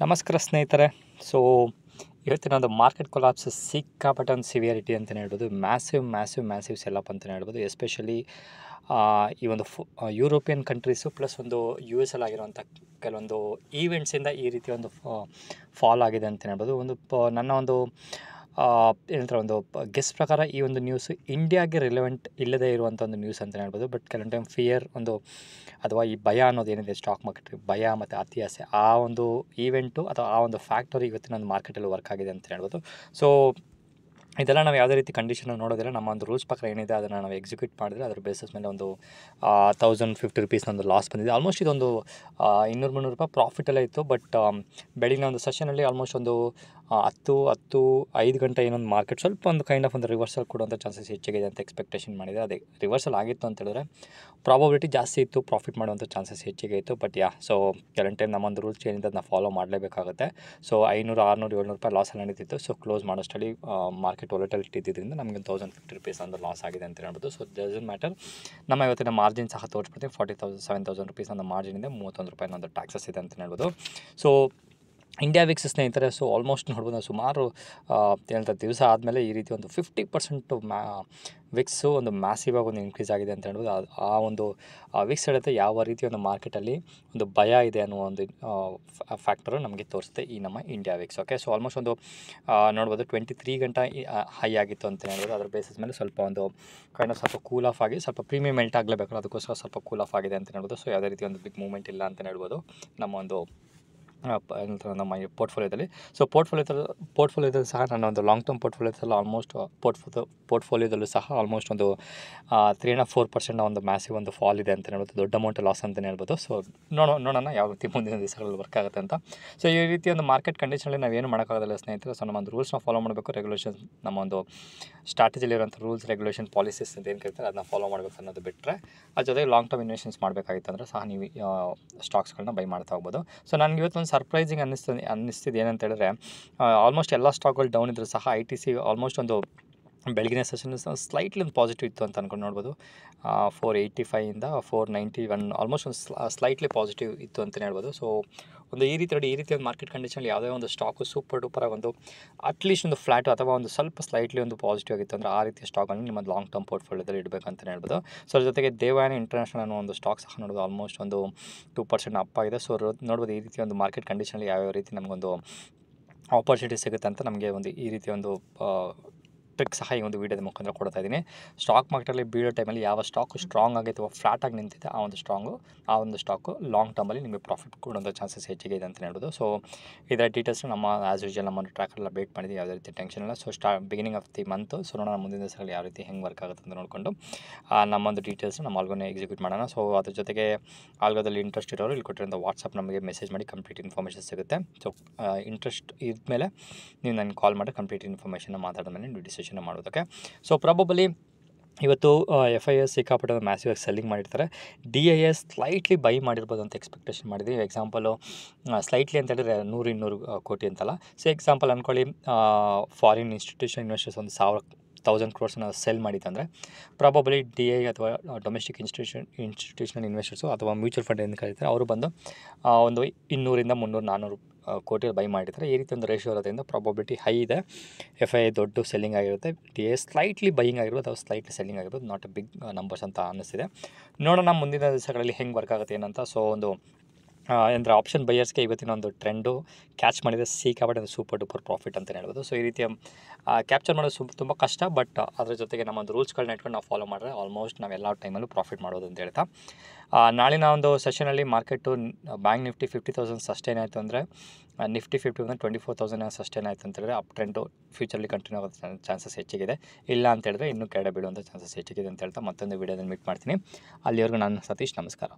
ನಮಸ್ಕಾರ ಸ್ನೇಹಿತರೆ. ಸೊ ಇವತ್ತಿನ ಒಂದು ಮಾರ್ಕೆಟ್ ಕೊಲಾಪ್ಸ್ ಸಿಕ್ಕಾಪಟ್ಟೆ ಒಂದು ಸಿವಿಯರಿಟಿ ಅಂತಲೇ ಹೇಳ್ಬೋದು. ಮ್ಯಾಸಿವ್ ಸೆಲ್ಲಪ್ ಅಂತಲೇ ಹೇಳ್ಬೋದು. ಎಸ್ಪೆಷಲಿ ಈ ಒಂದು ಯುರೋಪಿಯನ್ ಕಂಟ್ರೀಸು ಪ್ಲಸ್ ಒಂದು ಯು ಎಸ್ ಅಲ್ಲಿ ಆಗಿರುವಂಥ ಕೆಲವೊಂದು ಈವೆಂಟ್ಸಿಂದ ಈ ರೀತಿ ಒಂದು ಫಾಲ್ ಆಗಿದೆ ಅಂತಲೇ ಹೇಳ್ಬೋದು. ನನ್ನ ಒಂದು ಏನಂತಾರೆ ಒಂದು ಗೆಸ್ ಪ್ರಕಾರ ಈ ಒಂದು ನ್ಯೂಸು ಇಂಡಿಯಾಗೆ ರಿಲೆವೆಂಟ್ ಇಲ್ಲದೇ ಇರುವಂಥ ಒಂದು ನ್ಯೂಸ್ ಅಂತಲೇ ಹೇಳ್ಬೋದು. ಬಟ್ ಕೆಲವೊಂದು ಟೈಮ್ ಫಿಯರ್ ಒಂದು ಅಥವಾ ಈ ಭಯ ಅನ್ನೋದೇನಿದೆ ಸ್ಟಾಕ್ ಮಾರ್ಕೆಟ್ ಭಯ ಮತ್ತು ಅತಿ ಆಸೆ ಆ ಒಂದು ಈವೆಂಟು ಅಥವಾ ಆ ಒಂದು ಫ್ಯಾಕ್ಟರಿ ಇವತ್ತಿನ ಒಂದು ಮಾರ್ಕೆಟಲ್ಲಿ ವರ್ಕ್ ಆಗಿದೆ ಅಂತ ಹೇಳ್ಬೋದು. ಸೊ ಇದೆಲ್ಲ ನಾವು ಯಾವುದೇ ರೀತಿ ಕಂಡೀಷನ್ ನೋಡೋದಿಲ್ಲ. ನಮ್ಮ ಒಂದು ರೂಲ್ಸ್ ಪ್ರಕಾರ ಏನಿದೆ ಅದನ್ನು ನಾವು ಎಕ್ಸಿಕ್ಯೂಟ್ ಮಾಡಿದ್ರೆ ಅದರ ಬೇಸಿಸ್ ಮೇಲೆ ಒಂದು 1050 ರುಪೀಸ್ ಒಂದು ಲಾಸ್ ಬಂದಿದೆ. ಆಲ್ಮೋಸ್ಟ್ ಇದೊಂದು 200-300 ರೂಪಾಯಿ ಪ್ರಾಫಿಟಲ್ಲೇ ಇತ್ತು. ಬಟ್ ಬೆಳಗಿನ ಒಂದು ಸೆಷನಲ್ಲಿ ಆಲ್ಮೋಸ್ಟ್ ಒಂದು 5 ಗಂಟೆ ಏನೊಂದು ಮಾರ್ಕೆಟ್ ಸ್ವಲ್ಪ ಒಂದು ಕೈಂಡ್ ಆಫ್ ಒಂದು ರಿವರ್ಸಲ್ ಕೊಡುವಂಥ ಚಾನ್ಸಸ್ ಹೆಚ್ಚಿಗಿದೆ ಅಂತ ಎಕ್ಸ್ಪೆಕ್ಟೇಷನ್ ಮಾಡಿದೆ. ಅದೇ ರಿವರ್ಸಲ್ ಆಗಿತ್ತು ಅಂತ ಹೇಳಿದ್ರೆ ಪ್ರಾಬಬಿಲಿಟಿ ಜಾಸ್ತಿ ಇತ್ತು, ಪ್ರಾಫಿಟ್ ಮಾಡುವಂಥ ಚಾನ್ಸಸ್ ಹೆಚ್ಚಿಗೆ ಇತ್ತು. ಬಟ್ ಸೊ ಕೆಲವೊಂದು ಟೈಮ್ ನಮ್ಮೊಂದು ರೂಲ್ಸ್ ಏನಿದೆ ಅದನ್ನ ಫಾಲೋ ಮಾಡಲೇಬೇಕಾಗುತ್ತೆ. ಸೊ 500, 600, 700 ರೂಪಾಯಿ ಲಾಸಲ್ಲಿ ನಡೀತಿತ್ತು. ಸೊ ಕ್ಲೋಸ್ ಮಾಡೋಷ್ಟರಲ್ಲಿ ಮಾರ್ಕೆಟ್ ವಾಲಟಿಲಿಟಿ ಇದ್ದಿದ್ದರಿಂದ ನಮಗೆ 1050 ರುಪೀಸ್ ಒಂದು ಲಾಸ್ ಆಗಿದೆ ಅಂತ ಹೇಳ್ಬೋದು. So doesn't matter. ನಮ್ಮ ಇವತ್ತಿನ ಮಾರ್ಜಿನ್ ಸಹ ತೋರಿಸ್ಬಿಡ್ತೀವಿ. 7,000 ರುಪೀಸ್ ಒಂದು ಮಾರ್ಜಿನ್ ಇದೆ, 31 ರೂಪಾಯಿ ಒಂದು ಟ್ಯಾಕ್ಸಸ್ ಇದೆ ಅಂತ ಹೇಳ್ಬೋದು. ಸೊ ಇಂಡಿಯಾ ವಿಕ್ಸ್ ಸ್ನೇಹಿತರೆ, ಸೊ ಆಲ್ಮೋಸ್ಟ್ ನೋಡ್ಬೋದು ಸುಮಾರು ದಿವಸ ಆದಮೇಲೆ ಈ ರೀತಿ ಒಂದು 50% ವಿಕ್ಸು ಒಂದು ಮ್ಯಾಸಿವ್ ಆಗಿ ಒಂದು ಇನ್ಕ್ರೀಸ್ ಆಗಿದೆ ಅಂತ ಹೇಳ್ಬೋದು. ಆ ಒಂದು ವಿಕ್ಸ್ ಹೇಳುತ್ತೆ ಯಾವ ರೀತಿ ಒಂದು ಮಾರ್ಕೆಟಲ್ಲಿ ಒಂದು ಭಯ ಇದೆ ಅನ್ನೋ ಒಂದು ಫ್ಯಾಕ್ಟರು ನಮಗೆ ತೋರಿಸುತ್ತೆ ಈ ನಮ್ಮ India Vicks. Okay, so almost ಒಂದು ನೋಡ್ಬೋದು 23 ಗಂಟೆ ಹೈ ಆಗಿತ್ತು ಅಂತ ಹೇಳ್ಬೋದು. ಅದರ ಬೇಸಿಸ್ ಮೇಲೆ ಸ್ವಲ್ಪ ಒಂದು ಸ್ವಲ್ಪ ಕೂಲ್ ಆಫ್ ಆಗಿ ಸ್ವಲ್ಪ ಪ್ರೀಮಿಯಂ ಮೆಲ್ಟ್ ಆಗಲೇಬೇಕು, ಅದಕ್ಕೋಸ್ಕರ ಸ್ವಲ್ಪ ಕೂಲ್ ಆಫ್ ಆಗಿದೆ ಅಂತ ಹೇಳ್ಬೋದು. ಸೊ ಯಾವುದೇ ರೀತಿ ಒಂದು ಬಿಗ್ ಮೂವ್ಮೆಂಟ್ ಇಲ್ಲ ಅಂತ ಹೇಳ್ಬೋದು ನಮ್ಮ ಒಂದು ನಮ್ಮ ಪೋರ್ಟ್ಫೋಲಿಯೋದಲ್ಲಿ. ಸೊ ಪೋರ್ಟ್ಫೋಲಿಯೋದಲ್ಲಿ ಸಹ ನನ್ನ ಒಂದು ಲಾಂಗ್ ಟರ್ಮ್ ಪೋರ್ಟ್ಫೋಲಿಯೋದಲ್ಲಿ ಆಲ್ಮೋಸ್ಟ್ ಪೋರ್ಟ್ಫೋಲಿಯೋದಲ್ಲೂ ಸಹ ಆಲ್ಮೋಸ್ಟ್ ಒಂದು 3-4% ಒಂದು ಮ್ಯಾಸಿವ್ ಒಂದು ಫಾಲ್ ಇದೆ ಅಂತ ಹೇಳ್ಬೋದು. ದೊಡ್ಡ ಅಮೌಂಟ್ ಲಾಸ್ ಅಂತಲೇ ಹೇಳ್ಬೋದು. ಸೊ ನೋಡೋಣ ಯಾವ ರೀತಿ ಮುಂದಿನ ದಿವಸಗಳಲ್ಲಿ ವರ್ಕ್ ಆಗುತ್ತೆ ಅಂತ. ಸೊ ಈ ರೀತಿ ಒಂದು ಮಾರ್ಕೆಟ್ ಕಂಡೀಷನಲ್ಲಿ ನಾವೇನು ಮಾಡೋಕ್ಕಾಗೋದಿಲ್ಲ ಸ್ನೇಹಿತರೆ. ಸೊ ನಮ್ಮ ಒಂದು ರೂಲ್ಸ್ನ ಫಾಲೋ ಮಾಡಬೇಕು, ರೆಗ್ಯುಲೇಷನ್ಸ್ ನಮ್ಮ ಒಂದು ಸ್ಟ್ರಾಟಜಿಲಿರುವಂಥ ರೂಲ್ಸ್ ರೆಗ್ಯುಲೇಷನ್ ಪಾಲಿಸೀಸ್ ಅಂತ ಏನು ಕರೀತಾರೆ ಅದನ್ನ ಫಾಲೋ ಮಾಡಬೇಕು ಅನ್ನೋದು ಬಿಟ್ಟರೆ, ಅದ್ರ ಜೊತೆಗೆ ಲಾಂಗ್ ಟರ್ಮ್ ಇನ್ವೆಸ್ಟ್ಮೆಂಟ್ಸ್ ಮಾಡಬೇಕಾಗಿತ್ತು ಅಂದರೆ ಸಹ ನೀವು ಸ್ಟಾಕ್ಸ್ಗಳನ್ನ ಬೈ ಮಾಡ್ತಾ ಹೋಗ್ಬೋದು. ಸೊ ನನಗೆ ಇವತ್ತು ಒಂದು ಸರ್ಪ್ರೈಸಿಂಗ್ ಅನ್ನಿಸ್ತಿದ್ದು ಏನಂತ ಹೇಳಿದ್ರೆ, ಆಲ್ಮೋಸ್ಟ್ ಎಲ್ಲ ಸ್ಟಾಕ್ಗಳು ಡೌನ್ ಇದ್ದರೂ ಸಹ ITC ಆಲ್ಮೋಸ್ಟ್ ಒಂದು ಬೆಳಗಿನ ಸೆಷನ್ ಸ್ಲೈಟ್ಲಿ ಒಂದು ಪಾಸಿಟಿವ್ ಇತ್ತು ಅಂತ ಅಂದ್ಕೊಂಡು ನೋಡ್ಬೋದು. 485ಇಂದ 491 ಆಲ್ಮೋಸ್ಟ್ ಒಂದು ಸ್ಲೈಟ್ಲಿ ಪಾಸಿಟಿವ್ ಇತ್ತು ಅಂತಲೇ ಹೇಳ್ಬೋದು. ಸೊ ಒಂದು ಈ ರೀತಿ ಒಂದು ಮಾರ್ಕೆಟ್ ಕಂಡೀಷನಲ್ಲಿ ಯಾವುದೇ ಒಂದು ಸ್ಟಾಕು ಸೂಪರ್ ಡೂಪರಾಗಿ ಒಂದು ಅಟ್ಲೀಸ್ಟ್ ಒಂದು ಫ್ಲಾಟು ಅಥವಾ ಒಂದು ಸ್ವಲ್ಪ ಸ್ಲೈಟ್ಲಿ ಒಂದು ಪಾಸಿಟಿವ್ ಆಗಿತ್ತು ಅಂದರೆ ಆ ರೀತಿಯ ಸ್ಟಾಕನ್ನು ನಿಮ್ಮ ಲಾಂಗ್ ಟರ್ಮ್ ಪೋರ್ಟ್ಫೋಲಿಯೋದಲ್ಲಿ ಇಡಬೇಕು ಅಂತಲೇ ಹೇಳ್ಬೋದು. ಸೊ ಅದ್ರ ಜೊತೆಗೆ ದೇವಯಾನಿ ಇಂಟರ್ನ್ಯಾಷನಲ್ ಅನ್ನೋ ಒಂದು ಸ್ಟಾಕ್ ಸಹ ನೋಡೋದು ಆಲ್ಮೋಸ್ಟ್ ಒಂದು 2% ಅಪ್ ಆಗಿದೆ. ಸೊ ನೋಡ್ಬೋದು ಈ ರೀತಿ ಒಂದು ಮಾರ್ಕೆಟ್ ಕಂಡೀಷನಲ್ಲಿ ಯಾವ್ಯಾವ ರೀತಿ ನಮಗೊಂದು ಆಪರ್ಚುನಿಟಿ ಸಿಗುತ್ತೆ ಅಂತ ನಮಗೆ ಒಂದು ಈ ರೀತಿ ಒಂದು ಟ್ರಿಕ್ ಸಹ ಈ ಒಂದು ವೀಡಿಯೋದ ಮುಖಾಂತರ ಕೊಡ್ತಾ ಇದ್ದೀನಿ. ಸ್ಟಾಕ್ ಮಾರ್ಕೆಟಲ್ಲಿ ಬೀಳೋ ಟೈಮಲ್ಲಿ ಯಾವ ಸ್ಟಾಕು ಸ್ಟ್ರಾಂಗ್ ಆಗಿ ಅಥವಾ ಫ್ಲಾಟಾಗಿ ನಿಂತಿದೆ ಆ ಒಂದು ಸ್ಟಾಕು ಲಾಂಗ್ ಟರ್ಮಲ್ಲಿ ನಿಮಗೆ ಪ್ರಾಫಿಟ್ ಕೊಡುವಂಥ ಚಾನ್ಸಸ್ ಹೆಚ್ಚಿಗೆ ಇದೆ ಅಂತ ಹೇಳ್ಬೋದು. ಸೊ ಇದರ ಡೀಟೇಲ್ಸ್ ನಮ್ಮ ಆ್ಯಸ್ ಯೂಶುವಲ್ ನಮ್ಮ ಟ್ರ್ಯಾಕರೆಲ್ಲ ಬೇಟ್ ಮಾಡಿದ್ದೀವಿ, ಯಾವುದೇ ರೀತಿ ಟೆನ್ಷನ್ ಇಲ್ಲ. So beginning of the month. So ನೋಡೋಣ ಮುಂದಿನ ದಿವಸಗಳಲ್ಲಿ ಯಾವ ರೀತಿ ಹೆಂಗೆ ವರ್ಕ್ ಆಗುತ್ತೆ ಅಂತ ನೋಡಿಕೊಂಡು ನಮ್ಮೊಂದು ಡೀಟೇಲ್ಸ್ ನಮ್ಮ ಆಲ್ಗೋನೇ ಎಕ್ಸಿಕ್ಯೂಟ್ ಮಾಡೋಣ. ಸೊ ಅದ್ರ ಜೊತೆಗೆ ಆಲ್ಗೋದಲ್ಲಿ ಇಂಟ್ರೆಸ್ಟ್ ಇರೋರು ಇಲ್ಲಿ ಕೊಟ್ಟಿರೋಂಥ ವಾಟ್ಸಪ್ ನಮಗೆ ಮೆಸೇಜ್ ಮಾಡಿ ಕಂಪ್ಲೀಟ್ ಇನ್ಫಾರ್ಮೇಷನ್ ಸಿಗುತ್ತೆ. ಸೊ ಇಂಟ್ರೆಸ್ಟ್ ಇದ್ಮೇಲೆ ನೀವು ನನಗೆ ಕಾಲ್ ಮಾಡಿ ಕಂಪ್ಲೀಟ್ ಇನ್ಫಾರ್ಮೇಷನ್ನ ಮಾತಾಡಿದ ಮೇಲೆ ನೀವು ಡಿಸಿಷನ್ ಮಾಡೋದಕ್ಕೆ. ಸೊ ಪ್ರಾಬಬಲಿ ಇವತ್ತು FIS ಸಿಕ್ಕಾಪಟ್ಟೆ ಮ್ಯಾಸಿವ್ ಆಗಿ ಸೆಲ್ಲಿಂಗ್ ಮಾಡಿರ್ತಾರೆ. DIS ಸ್ಲೈಟ್ಲಿ ಬೈ ಮಾಡಿರ್ಬೋದು ಅಂತ ಎಕ್ಸ್ಪೆಕ್ಟೇಷನ್ ಮಾಡಿದ್ವಿ. ಎಕ್ಸಾಂಪಲು ಸ್ಲೈಟ್ಲಿ ಅಂತ ಹೇಳಿದ್ರೆ 100-200 ಕೋಟಿ ಅಂತಲ್ಲ. ಸೊ ಎಕ್ಸಾಂಪಲ್ ಅಂದ್ಕೊಳ್ಳಿ, ಫಾರಿನ್ ಇನ್ಸ್ಟಿಟ್ಯೂಷನ್ ಇನ್ವೆಸ್ಟರ್ಸ್ ಒಂದು 1,000 ಕ್ರೋರ್ಸ್ನ ಸೆಲ್ ಮಾಡಿತ್ತಂದರೆ ಪ್ರಾಬಬಲಿ DI ಅಥವಾ ಡೊಮೆಸ್ಟಿಕ್ ಇನ್ಸ್ಟಿಟ್ಯೂಷನಲ್ ಇನ್ವೆಸ್ಟರ್ಸು ಅಥವಾ ಮ್ಯೂಚುವಲ್ ಫಂಡ್ ಏನು ಕರೀತಾರೆ ಅವರು ಬಂದು ಒಂದು 200-300-400 ಕೋಟಿ ಬೈ ಮಾಡಿರ್ತಾರೆ. ಈ ರೀತಿ ಒಂದು ರೇಷಿಯೋ ಇರೋದ್ರಿಂದ ಪ್ರಾಬಬಿಲಿಟಿ ಹೈ ಇದೆ. FII ದೊಡ್ಡ ಸೆಲ್ಲಿಂಗ್ ಆಗಿರುತ್ತೆ, DI ಸ್ಲೈಟ್ಲಿ ಬೈಯಿಂಗ್ ಆಗಿರ್ಬೋದು ಅಥವಾ ಸ್ಲೈಟ್ಲಿ ಸೆಲ್ಲಿಂಗ್ ಆಗಿರ್ಬೋದು. ನಾಟ್ ಎ ಬಿಗ್ ನಂಬರ್ಸ್ ಅಂತ ಅನ್ನಿಸ್ತಿದೆ. ನೋಡೋಣ ಮುಂದಿನ ದಿವಸಗಳಲ್ಲಿ ಹೆಂಗೆ ವರ್ಕ್ ಆಗುತ್ತೆ ಏನಂತ. ಸೊ ಒಂದು ಅಂದರೆ ಆಪ್ಷನ್ ಬೈಯರ್ಸ್ಗೆ ಇವತ್ತಿನ ಒಂದು ಟ್ರೆಂಡು ಕ್ಯಾಚ್ ಮಾಡಿದರೆ ಸಿಕ್ಕಾಪಟ್ಟೆ ಒಂದು ಸೂಪರ್ ಡೂಪರ್ ಪ್ರಾಫಿಟ್ ಅಂತಲೇ ಹೇಳ್ಬೋದು. ಸೊ ಈ ರೀತಿಯ ಕ್ಯಾಪ್ಚರ್ ಮಾಡೋದು ತುಂಬ ಕಷ್ಟ. ಬಟ್ ಅದ್ರ ಜೊತೆಗೆ ನಮ್ಮೊಂದು ರೂಲ್ಸ್ಗಳನ್ನ ಇಟ್ಕೊಂಡು ನಾವು ಫಾಲೋ ಮಾಡಿದ್ರೆ ಆಲ್ಮೋಸ್ಟ್ ನಾವು ಎಲ್ಲ ಟೈಮಲ್ಲೂ ಪ್ರಾಫಿಟ್ ಮಾಡ್ಬೋದು ಅಂತ ಹೇಳ್ತಾ, ನಾಳಿನ ಒಂದು ಸೆಷನಲ್ಲಿ ಮಾರ್ಕೆಟು ಬ್ಯಾಂಕ್ ನಿಫ್ಟಿ 50,000 ಸಸ್ಟೈನ್ ಆಯಿತು ಅಂದರೆ, ನಿಫ್ಟಿ 50 ಅಂದರೆ 24,000 ಸಸ್ಟೈನ್ ಆಯಿತು ಅಂತ ಹೇಳಿದ್ರೆ ಅಪ್ ಟ್ರೆಂಡು ಫ್ಯೂಚರಲ್ಲಿ ಕಂಟಿನ್ಯೂ ಆಗೋ ಚಾನ್ಸಸ್ ಹೆಚ್ಚಿಗಿದೆ. ಇಲ್ಲ ಅಂತ ಹೇಳಿದ್ರೆ ಇನ್ನೂ ಕೆಳಗಡೆ ಬೀಳುವಂಥ ಚಾನ್ಸಸ್ ಹೆಚ್ಚಿಗಿದೆ ಅಂತ ಹೇಳ್ತಾ ಮತ್ತೊಂದು ವೀಡಿಯೋದಲ್ಲಿ ಮೀಟ್ ಮಾಡ್ತೀನಿ. ಅಲ್ಲಿವರೆಗೂ ನಾನು ಸತೀಶ್, ನಮಸ್ಕಾರ.